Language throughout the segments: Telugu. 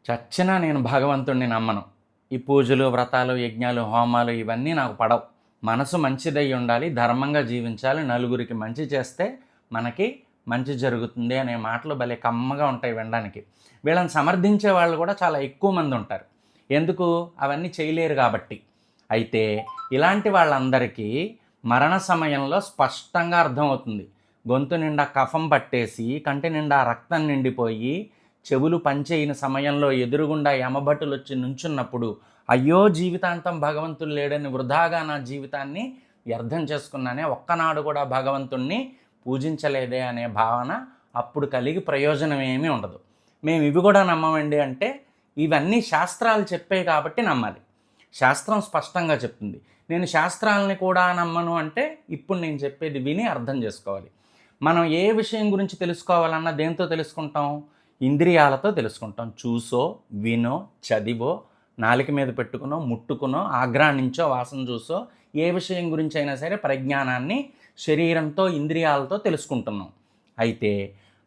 చచ్చినా నేను భగవంతుడిని నమ్మను. ఈ పూజలు, వ్రతాలు, యజ్ఞాలు, హోమాలు ఇవన్నీ నాకు పడవు. మనసు మంచిదై ఉండాలి, ధర్మంగా జీవించాలి, నలుగురికి మంచి చేస్తే మనకి మంచి జరుగుతుంది అనే మాటలు భలే కమ్మగా ఉంటాయి వినడానికి. వీళ్ళని సమర్థించే వాళ్ళు కూడా చాలా ఎక్కువ మంది ఉంటారు. ఎందుకు? అవన్నీ చేయలేరు కాబట్టి. అయితే ఇలాంటి వాళ్ళందరికీ మరణ సమయంలో స్పష్టంగా అర్థమవుతుంది. గొంతు నిండా కఫం పట్టేసి, కంటి నిండా రక్తం నిండిపోయి, చెవులు పనిచేయని సమయంలో ఎదురుగుండా యమభటులు వచ్చి నుంచున్నప్పుడు, అయ్యో జీవితాంతం భగవంతుడు లేడని వృధాగా నా జీవితాన్ని వ్యర్థం చేసుకున్నానే, ఒక్కనాడు కూడా భగవంతుణ్ణి పూజించలేదే అనే భావన అప్పుడు కలిగి ప్రయోజనం ఏమీ ఉండదు. మేము ఇవి కూడా నమ్మమండి అంటే, ఇవన్నీ శాస్త్రాలు చెప్పే కాబట్టి నమ్మాలి. శాస్త్రం స్పష్టంగా చెప్తుంది. నేను శాస్త్రాలని కూడా నమ్మను అంటే ఇప్పుడు నేను చెప్పేది విని అర్థం చేసుకోవాలి. మనం ఏ విషయం గురించి తెలుసుకోవాలన్నా దేంతో తెలుసుకుంటాం? ఇంద్రియాలతో తెలుసుకుంటాం. చూసో, వినో, చదివో, నాలుక మీద పెట్టుకునో, ముట్టుకునో, ఆగ్రానించో, వాసన చూసో, ఏ విషయం గురించి అయినా సరే పరిజ్ఞానాన్ని శరీరంతో, ఇంద్రియాలతో తెలుసుకుంటున్నాం. అయితే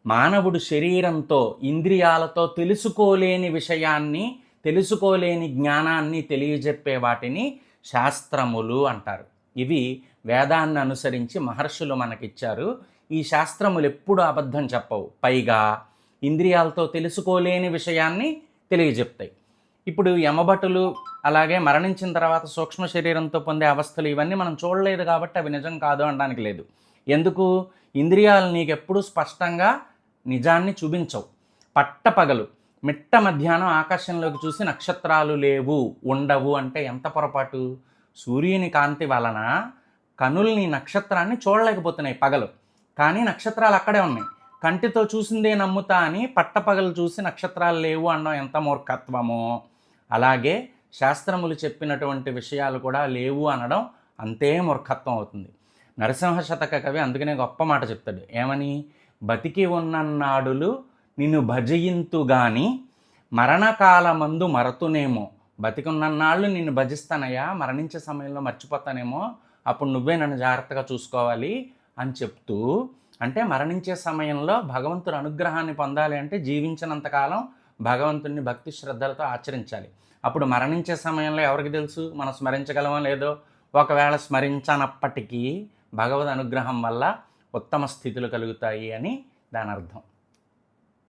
మానవుడు శరీరంతో, ఇంద్రియాలతో తెలుసుకోలేని విషయాన్ని, తెలుసుకోలేని జ్ఞానాన్ని తెలియజెప్పే వాటిని శాస్త్రములు అంటారు. ఇవి వేదాన్ని అనుసరించి మహర్షులు మనకిచ్చారు. ఈ శాస్త్రములు ఎప్పుడు అబద్ధం చెప్పవు. పైగా ఇంద్రియాలతో తెలుసుకోలేని విషయాన్ని తెలియజెప్తాయి. ఇప్పుడు యమభటులు, అలాగే మరణించిన తర్వాత సూక్ష్మ శరీరంతో పొందే అవస్థలు ఇవన్నీ మనం చూడలేదు కాబట్టి అవి నిజం కాదు అనడానికి లేదు. ఎందుకు? ఇంద్రియాలు నీకెప్పుడు స్పష్టంగా నిజాన్ని చూపించవు. పట్టపగలు మిట్ట మధ్యాహ్నం ఆకాశంలోకి చూసి నక్షత్రాలు లేవు, ఉండవు అంటే ఎంత పొరపాటు. సూర్యుని కాంతి వలన కనుల్ని నక్షత్రాన్ని చూడలేకపోతున్నాయి పగలు, కానీ నక్షత్రాలు అక్కడే ఉన్నాయి. కంటితో చూసిందే నమ్ముతా అని పట్టపగలు చూసి నక్షత్రాలు లేవు అనడం ఎంత మూర్ఖత్వమో, అలాగే శాస్త్రములు చెప్పినటువంటి విషయాలు కూడా లేవు అనడం అంతే మూర్ఖత్వం అవుతుంది. నరసింహ శతక కవి అందుకనే గొప్ప మాట చెప్తాడు. ఏమని? బతికి ఉన్నన్నాడులు నిన్ను భజయింతు గాని మరణకాలమందు మరతునేమో. బతికున్నన్నాళ్ళు నిన్ను భజిస్తానయ్యా, మరణించే సమయంలో మర్చిపోతానేమో, అప్పుడు నువ్వే నన్ను జాగ్రత్తగా చూసుకోవాలి అని చెప్తూ, అంటే మరణించే సమయంలో భగవంతుడి అనుగ్రహాన్ని పొందాలి అంటే జీవించినంతకాలం భగవంతుడిని భక్తి శ్రద్ధలతో ఆచరించాలి. అప్పుడు మరణించే సమయంలో ఎవరికి తెలుసు మనం స్మరించగలమో లేదో? ఒకవేళ స్మరించనప్పటికీ భగవద్ అనుగ్రహం వల్ల ఉత్తమ స్థితులు కలుగుతాయి అని దాని అర్థం.